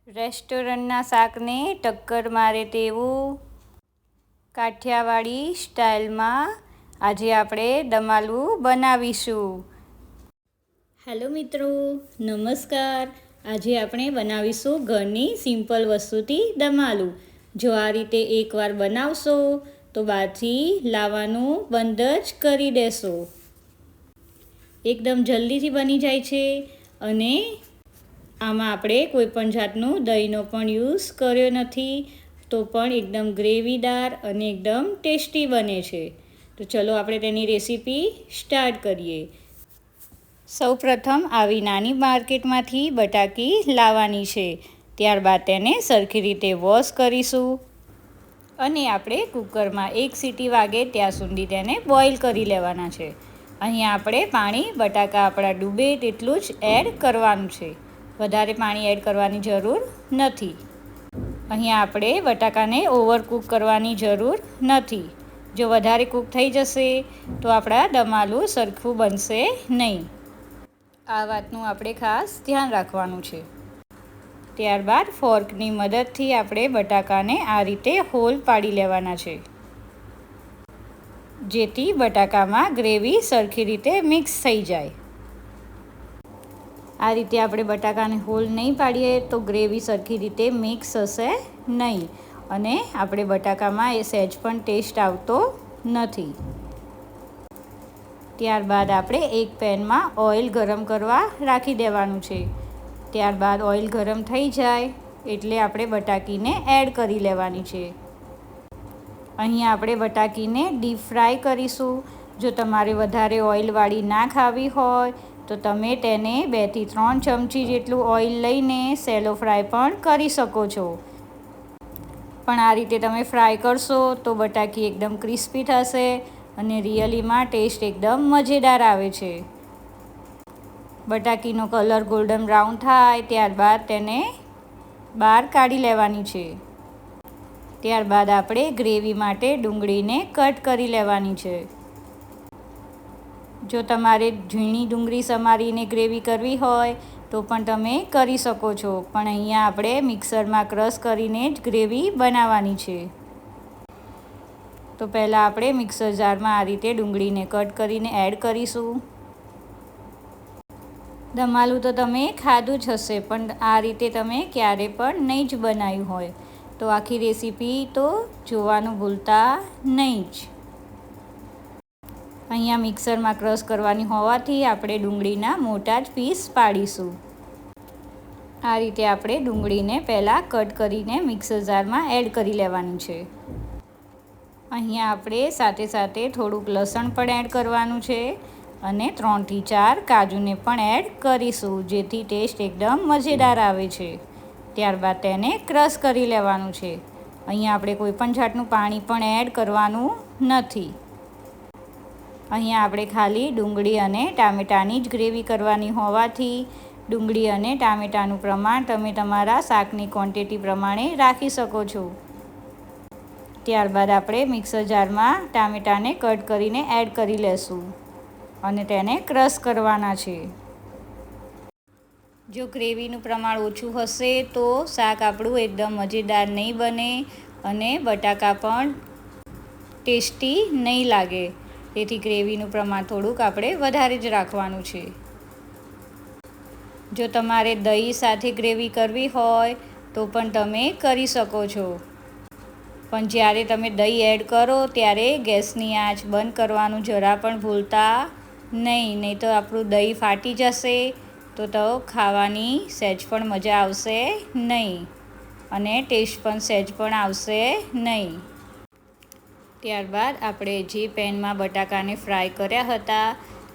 રેસ્ટોરન્ટના શાકને ટક્કર મારે તેવું કાઠિયાવાડી સ્ટાઇલમાં આજે આપણે દમાલું બનાવીશું. હેલો મિત્રો, નમસ્કાર. આજે આપણે બનાવીશું ઘરની સિમ્પલ વસ્તુથી દમાલું. જો આ રીતે એકવાર બનાવશો તો બહારથી લાવવાનું બંધ જ કરી દેશો. એકદમ જલ્દીથી બની જાય છે અને આમાં આપણે કોઈપણ જાતનું દહીંનો પણ યુઝ કર્યો નથી, તો પણ એકદમ ગ્રેવીદાર અને એકદમ ટેસ્ટી બને છે. તો ચલો આપણે તેની રેસીપી સ્ટાર્ટ કરીએ. સૌપ્રથમ આવી નાની માર્કેટમાંથી બટાકી લાવવાની છે. ત્યારબાદ તેને સરખી રીતે વોશ કરીશું અને આપણે કુકરમાં 1 સીટી વાગે ત્યાં સુધી તેને બોઇલ કરી લેવાના છે. અહીંયા આપણે પાણી બટાકા આપણા ડૂબે તેટલું જ એડ કરવાનું છે. વધારે પાણી એડ કરવાની જરૂર નથી. અહીંયા આપણે બટાકાને ઓવરકૂક કરવાની જરૂર નથી. જો વધારે કૂક થઈ જશે તો આપણા દમાલું સરખું બનશે નહીં. આ વાતનું આપણે ખાસ ધ્યાન રાખવાનું છે. ત્યારબાદ ફોર્કની મદદથી આપણે બટાકાને આ રીતે હોલ પાડી લેવાના છે, જેથી બટાકામાં ગ્રેવી સરખી રીતે મિક્સ થઈ જાય. આ રીતે આપણે બટાકાને હોલ નહીં પાડીએ તો ગ્રેવી સરખી રીતે મિક્સ હશે નહીં અને આપણે બટાકામાં એ સહેજ પણ ટેસ્ટ આવતો નથી. ત્યારબાદ આપણે એક પેનમાં ઓઇલ ગરમ કરવા રાખી દેવાનું છે. ત્યારબાદ ઓઇલ ગરમ થઈ જાય એટલે આપણે બટાકીને એડ કરી લેવાની છે. અહીંયા આપણે બટાકીને ડીપ ફ્રાય કરીશું. જો તમારે વધારે ઓઇલવાળી ના ખાવી હોય તો તમે તેને 2 થી 3 ચમચી જેટલું ઓઇલ લઈને સેલો ફ્રાય પણ કરી શકો છો. પણ આ રીતે તમે ફ્રાય કરશો તો બટાકી એકદમ ક્રિસ્પી થશે અને રિયલીમાં ટેસ્ટ એકદમ મજેદાર આવે છે. બટાકીનો કલર ગોલ્ડન બ્રાઉન થાય ત્યારબાદ તેને બહાર કાઢી લેવાની છે. ત્યારબાદ આપણે ગ્રેવી માટે ડુંગળીને કટ કરી લેવાની છે. જો તમારે ઝીણી ડુંગળી સમારીને ગ્રેવી કરવી હોય તો પણ તમે કરી શકો છો, પણ અહીંયા આપણે મિક્સરમાં ક્રશ કરીને જ ગ્રેવી બનાવવાની છે. તો પહેલાં આપણે મિક્સર જારમાં આ રીતે ડુંગળીને કટ કરીને એડ કરીશું. દમાલું તો તમે ખાધું જ હશે, પણ આ રીતે તમે ક્યારે પણ નહીં જ બનાવ્યું હોય તો આખી રેસીપી તો જોવાનું ભૂલતા નહીં જ. અહીંયા મિક્સરમાં ક્રશ કરવાની હોવાથી આપણે ડુંગળીના મોટા જ પીસ પાડીશું. આ રીતે આપણે ડુંગળીને પહેલાં કટ કરીને મિક્સર જારમાં એડ કરી લેવાની છે. અહીંયા આપણે સાથે સાથે થોડુંક લસણ પણ એડ કરવાનું છે અને 3 થી 4 કાજુને પણ એડ કરીશું, જેથી ટેસ્ટ એકદમ મજેદાર આવે છે. ત્યારબાદ તેને ક્રશ કરી લેવાનું છે. અહીંયા આપણે કોઈપણ જાતનું પાણી પણ એડ કરવાનું નથી. અહીંયા આપણે ખાલી ડુંગળી અને ટામેટાની જ ગ્રેવી કરવાની હોવાથી ડુંગળી અને ટામેટાનું પ્રમાણ તમે તમારા શાકની ક્વોન્ટિટી પ્રમાણે રાખી શકો છો. ત્યારબાદ આપણે મિક્સર જારમાં ટામેટાને કટ કરીને એડ કરી લેશું અને તેને ક્રશ કરવાના છે. જો ગ્રેવીનું પ્રમાણ ઓછું હશે તો શાક આપણું એકદમ મજેદાર નહીં બને અને બટાકા પણ ટેસ્ટી નહીં લાગે. તેથી ગ્રેવીનું પ્રમાણ થોડુંક આપણે વધારે જ રાખવાનું છે. જો તમારે દહીં સાથે ગ્રેવી કરવી હોય તો પણ તમે કરી શકો છો, પણ જ્યારે તમે દહીં એડ કરો ત્યારે ગેસની આંચ બંધ કરવાનું જરા પણ ભૂલતા નહીં તો આપણું દહીં ફાટી જશે તો ખાવાની સહેજ પણ મજા આવશે નહીં અને ટેસ્ટ પણ સહેજ પણ આવશે નહીં. ત્યારબાદ આપણે જે પેનમાં બટાકાને ફ્રાય કર્યા હતા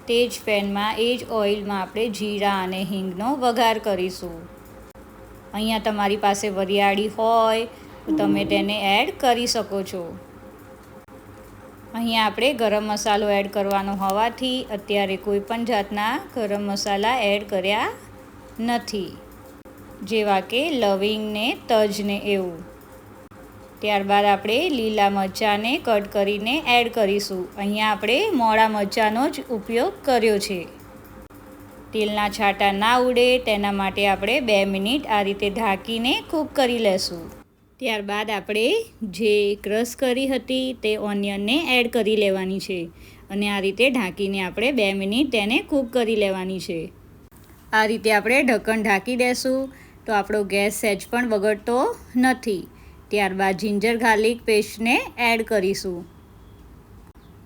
તે જ પેનમાં એ જ ઓઇલમાં આપણે જીરા અને હિંગનો વઘાર કરીશું. અહીંયા તમારી પાસે વરિયાળી હોય તો તમે તેને એડ કરી શકો છો. અહીંયા આપણે ગરમ મસાલો એડ કરવાનો હોવાથી અત્યારે કોઈ પણ જાતના ગરમ મસાલા એડ કર્યા નથી, જેવા કે લવિંગ ને તજ ને એવું. ત્યારબાદ આપણે લીલા મરચાંને કટ કરીને એડ કરીશું. અહીંયા આપણે મોળા મરચાંનો જ ઉપયોગ કર્યો છે. તેલના છાંટા ના ઉડે તેના માટે આપણે 2 મિનિટ આ રીતે ઢાંકીને કૂક કરી લેશું. ત્યારબાદ આપણે જે ક્રશ કરી હતી તે ઓનિયનને એડ કરી લેવાની છે અને આ રીતે ઢાંકીને આપણે 2 મિનિટ તેને કૂક કરી લેવાની છે. આ રીતે આપણે ઢક્કણ ઢાંકી દેશું તો આપણો ગેસ સહેજ પણ બગડતો નથી. ત્યારબાદ જિંજર ગાર્લિક પેસ્ટને એડ કરીશું.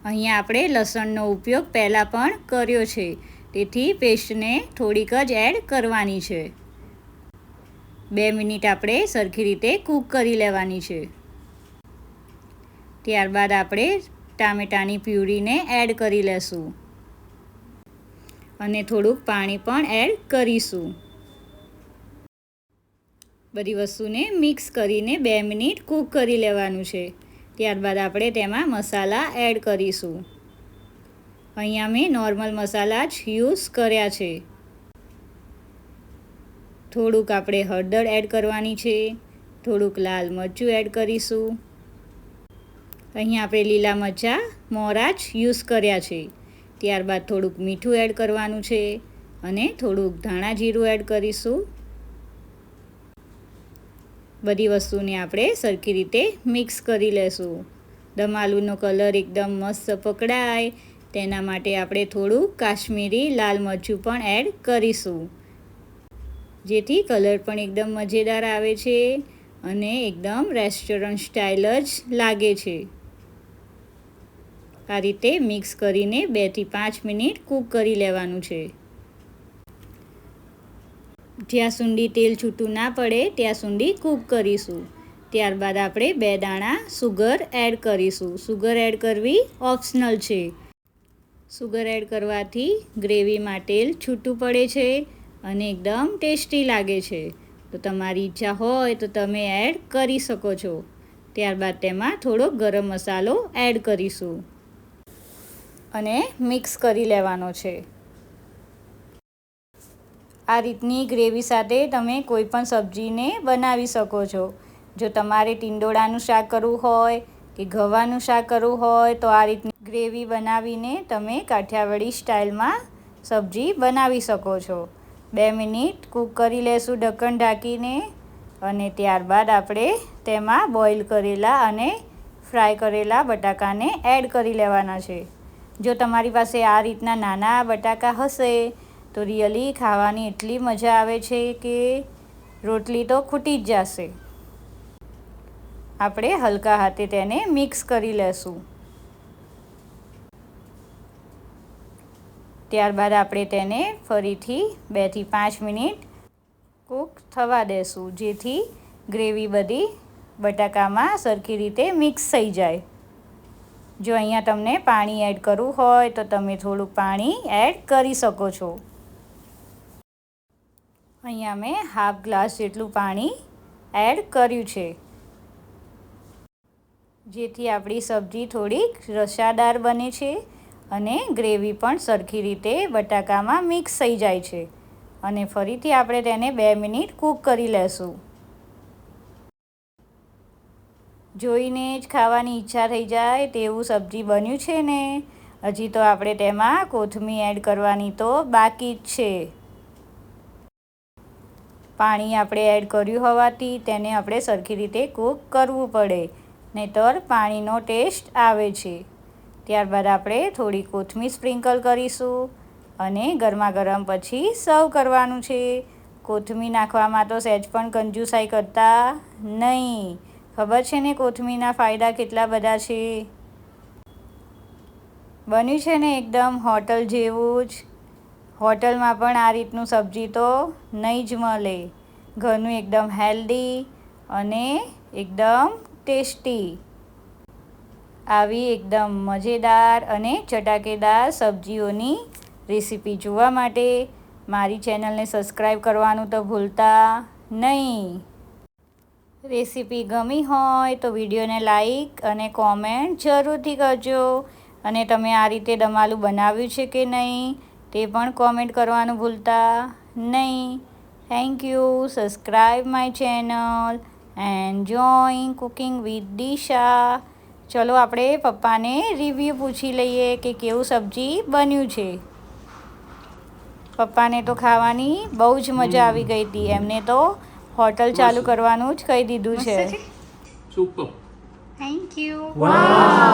અહીંયા આપણે લસણનો ઉપયોગ પહેલાં પણ કર્યો છે, તેથી પેસ્ટને થોડીક જ એડ કરવાની છે. 2 મિનિટ આપણે સરખી રીતે કૂક કરી લેવાની છે. ત્યારબાદ આપણે ટામેટાની પ્યુરીને એડ કરી લેશું અને થોડુંક પાણી પણ એડ કરીશું. બધી વસ્તુને મિક્સ કરીને 2 મિનિટ કૂક કરી લેવાનું છે. ત્યારબાદ આપણે તેમાં મસાલા એડ કરીશું. અહીંયા મેં નોર્મલ મસાલા જ યુઝ કર્યા છે. થોડુંક આપણે હળદર એડ કરવાની છે, થોડુંક લાલ મરચું એડ કરીશું. અહીંયા આપણે લીલા મરચાં મોરા જ યુઝ કર્યા છે. ત્યારબાદ થોડુંક મીઠું એડ કરવાનું છે અને થોડુંક ધાણા જીરું એડ કરીશું. બધી વસ્તુને આપણે સરખી રીતે મિક્સ કરી લેશું. દમ આલુનો કલર એકદમ મસ્ત પકડાય તેના માટે આપણે થોડું કાશ્મીરી લાલ મરચું પણ એડ કરીશું, જેથી કલર પણ એકદમ મજેદાર આવે છે અને એકદમ રેસ્ટોરન્ટ સ્ટાઇલ જ લાગે છે. આ રીતે મિક્સ કરીને 2 થી 5 મિનિટ કૂક કરી લેવાનું છે. જ્યાં સુધી તેલ છૂટું ના પડે ત્યાં સુધી કૂક કરીશું. ત્યારબાદ આપણે 2 દાણા સુગર એડ કરીશું. સુગર એડ કરવી ઓપ્શનલ છે. સુગર એડ કરવાથી ગ્રેવીમાં તેલ છૂટું પડે છે અને એકદમ ટેસ્ટી લાગે છે. તો તમારી ઈચ્છા હોય તો તમે એડ કરી શકો છો. ત્યારબાદ તેમાં થોડો ગરમ મસાલો એડ કરીશું અને મિક્સ કરી લેવાનો છે. આ રીતની ગ્રેવી સાથે તમે કોઈ પણ સબ્જીને બનાવી શકો છો. જો તમારે ટીંડોળાનું શાક કરવું હોય કે ગવાનું શાક કરવું હોય તો આ રીતની ગ્રેવી બનાવીને તમે કાઠિયાવાડી સ્ટાઇલમાં સબ્જી બનાવી શકો છો. 2 મિનિટ કૂક કરી લેશું ઢક્કણ ઢાંકીને અને ત્યારબાદ આપણે તેમાં બોઇલ કરેલા અને ફ્રાય કરેલા બટાકાને એડ કરી લેવાના છે. જો તમારી પાસે આ રીતના નાના બટાકા હશે તો રિયલી ખાવાની એટલી મજા આવે છે કે રોટલી તો ખૂટી જ જશે. આપણે હલકા હાથે તેને મિક્સ કરી લેશું. ત્યારબાદ આપણે તેને ફરીથી 2 થી 5 મિનિટ કૂક થવા દેશું, જેથી ગ્રેવી બધી બટાકામાં સરખી રીતે મિક્સ થઈ જાય. જો અહીંયા તમને પાણી એડ કરવું હોય તો તમે થોડુંક પાણી એડ કરી શકો છો. અહીંયા મેં હાફ ગ્લાસ જેટલું પાણી એડ કર્યું છે, જેથી આપણી સબ્જી થોડીક રસાદાર બને છે અને ગ્રેવી પણ સરખી રીતે બટાકામાં મિક્સ થઈ જાય છે. અને ફરીથી આપણે તેને 2 મિનિટ કૂક કરી લેશું. જોઈને જ ખાવાની ઈચ્છા થઈ જાય તેવું સબ્જી બન્યું છે ને. હજી તો આપણે તેમાં કોથમીર એડ કરવાની તો બાકી જ છે. પાણી આપણે એડ કર્યું હોવાથી તેને આપણે સરખી રીતે કૂક કરવું પડે, નહીંતર પાણીનો ટેસ્ટ આવે છે. ત્યારબાદ આપણે થોડી કોથમીર સ્પ્રિંકલ કરીશું અને ગરમા ગરમ પછી સર્વ કરવાનું છે. કોથમીર નાખવામાં તો સહેજ પણ કંજુસાઈ કરતા નહીં. ખબર છે ને કોથમીરના ફાયદા કેટલા બધા છે. બન્યું છે ને એકદમ હોટલ જેવું જ. હોટલમાં પણ આ રીતનું સબ્જી તો નહીં જ મળે. ઘરનું એકદમ હેલ્ધી અને એકદમ ટેસ્ટી. આવી એકદમ મજેદાર અને ચટાકેદાર સબ્જીઓની રેસીપી જોવા માટે મારી ચેનલને સબસ્ક્રાઈબ કરવાનું તો ભૂલતા નહીં. રેસીપી ગમી હોય તો વિડીયોને લાઈક અને કોમેન્ટ જરૂરથી કરજો. અને તમે આ રીતે દમાલું બનાવ્યું છે કે નહીં તે પણ કોમેન્ટ કરવાનું ભૂલતા નહીં. Thank you. Subscribe my channel and join cooking with Disha. ચલો આપણે પપ્પાને રિવ્યૂ પૂછી લઈએ કે કેવું સબ્જી બન્યું છે. પપ્પાને તો ખાવાની બહુ જ મજા આવી ગઈ હતી. એમને તો હોટલ ચાલુ કરવાનું જ કહી દીધું છે. સુપર. Thank you. વાવ.